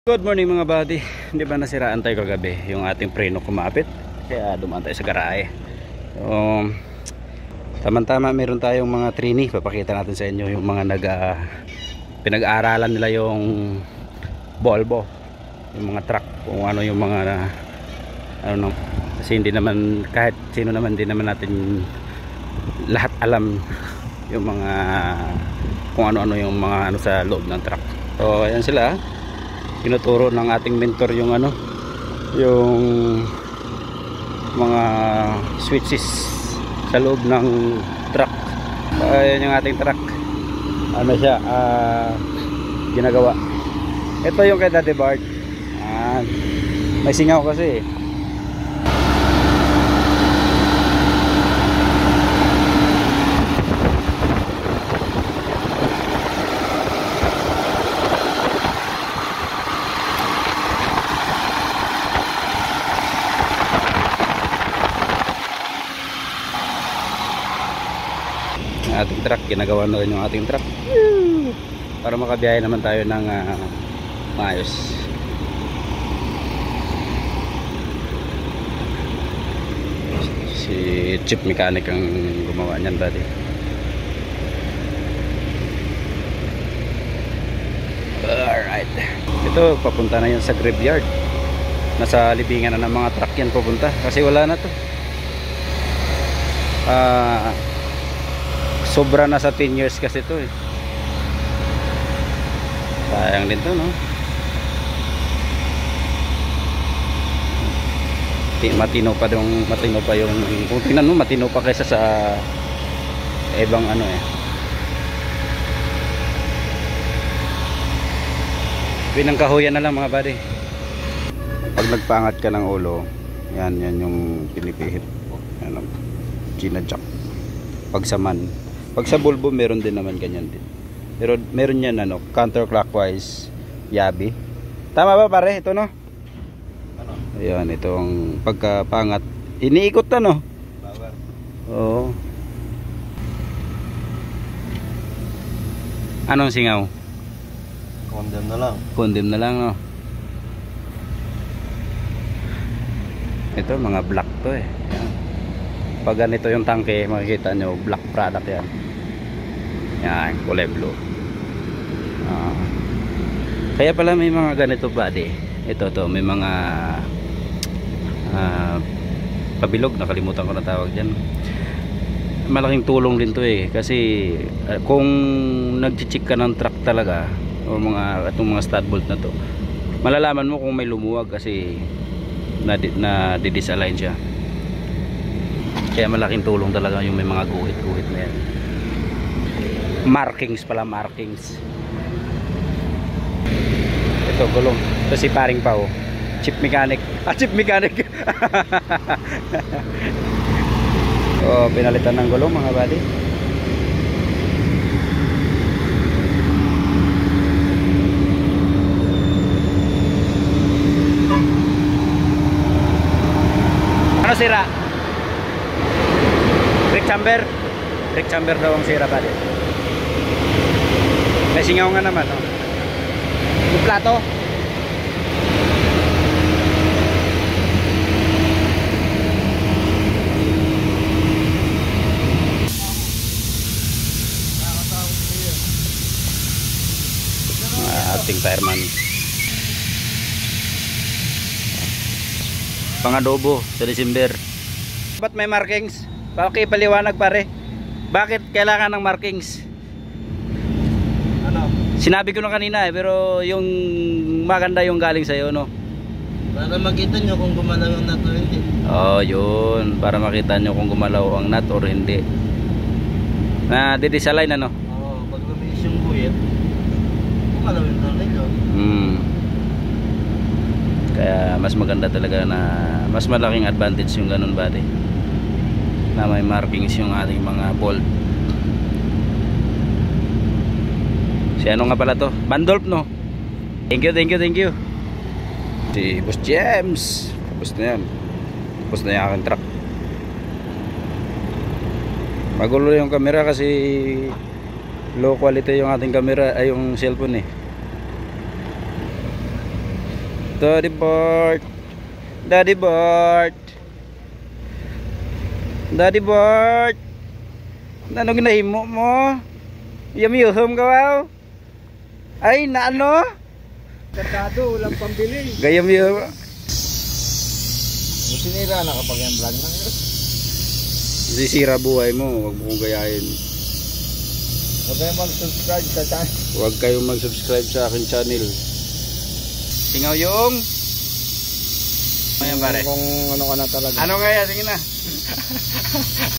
Good morning mga buddy. Hindi ba nasiraan tayo kagabi yung ating preno kumapit? Kaya dumaan tayo sa garahe. Tama-tama meron tayong mga trainee. Papakita natin sa inyo yung mga pinag-aaralan nila yung Volvo, yung mga truck, kung ano yung mga ano, kasi hindi naman, kahit sino naman, hindi naman natin lahat alam yung mga kung ano-ano yung mga ano sa loob ng truck. So ayan sila, tinuturo ng ating mentor yung ano, yung mga switches sa loob ng truck. So, ayan yung ating truck, ano siya, ginagawa. Ito yung kay Daddy Bart. May singaw kasi ating truck, ginagawa na rin yung ating truck para makabiyahe naman tayo ng maayos. Si chief mechanic ang gumawa niyan, buddy. Alright, ito papunta na yun sa graveyard. Nasa libingan na ng mga truck yan pupunta kasi wala na to. Sobra na sa 10 years kasi ito eh. Sayang din to, no? Matino pa yung kung tingnan mo, matino pa kaysa sa ibang ano eh. Pinangkahuyan na lang mga buddy. Pag nagpangat ka ng ulo, yan yung pinipihit. Ano, ginadjak. Pag sa Volvo meron din naman ganyan din. Pero meron yan ano, counterclockwise, yabi. Tama ba pare? Ito no? Ano? Ayan, itong pagkapangat. Iniikot na no? Power. Oo. Anong singaw? Condemn na lang. Condemn na lang no? Ito mga black to eh. Ayan. Pag ganito yung tangke, makikita nyo black product yan. Yan, kulay blue. Kaya pala may mga ganito buddy. Ito to, may mga pabilog, nakalimutan ko na tawag dyan. Malaking tulong din to eh. Kasi kung nag-check ka ng truck talaga, o itong mga stud bolt na to, malalaman mo kung may lumuwag kasi na-disalign siya. Kaya malaking tulong talaga yung may mga guhit-guhit na yan. Markings pala, markings. Ito, gulong. Ito si paring Pao, chief mechanic. Chief mechanic. Oh, pinalitan ng gulong mga buddy. Ano sira? Brake chamber daw ang sira buddy. May singaw nga naman oh. Yung plato ating fireman pangadobo sa December. Ba't may markings? Pakipaliwanag pare, bakit kailangan ng markings? Ano? Sinabi ko na kanina eh, pero yung maganda yung galing sa'yo, no? Para makita nyo kung gumalaw yung nut o hindi. Oh, yun. Para makita nyo kung gumalaw ang nut or hindi. Na didisalign ano? Oo, pag lumiis yung buhit, gumalaw yung tornilyo. Kaya mas maganda talaga na mas malaking advantage yung ganun buddy, na may markings yung ating mga bolt. Si ano nga pala to? Bandolp no? Thank you. Si Boss James. Tapos na yan. Tapos na yung aking truck. Magulo yung camera kasi low quality yung ating camera, ay yung cellphone eh. Daddy Bart. Daddy Bart. Daddy Bart. Ano ginahimo mo? Yum-yum ka wow? Ay, na ano? Kargado, walang pambili. Gayam-yum. Sinira na kapag yung vlog na yun. Sisira buhay mo, wag mo kong gayahin. Huwag kayong mag-subscribe sa channel. Huwag kayong mag-subscribe sa akin channel. Singaw yung ayan pare. Kung ano ka na talaga. Ano kaya? Sige na.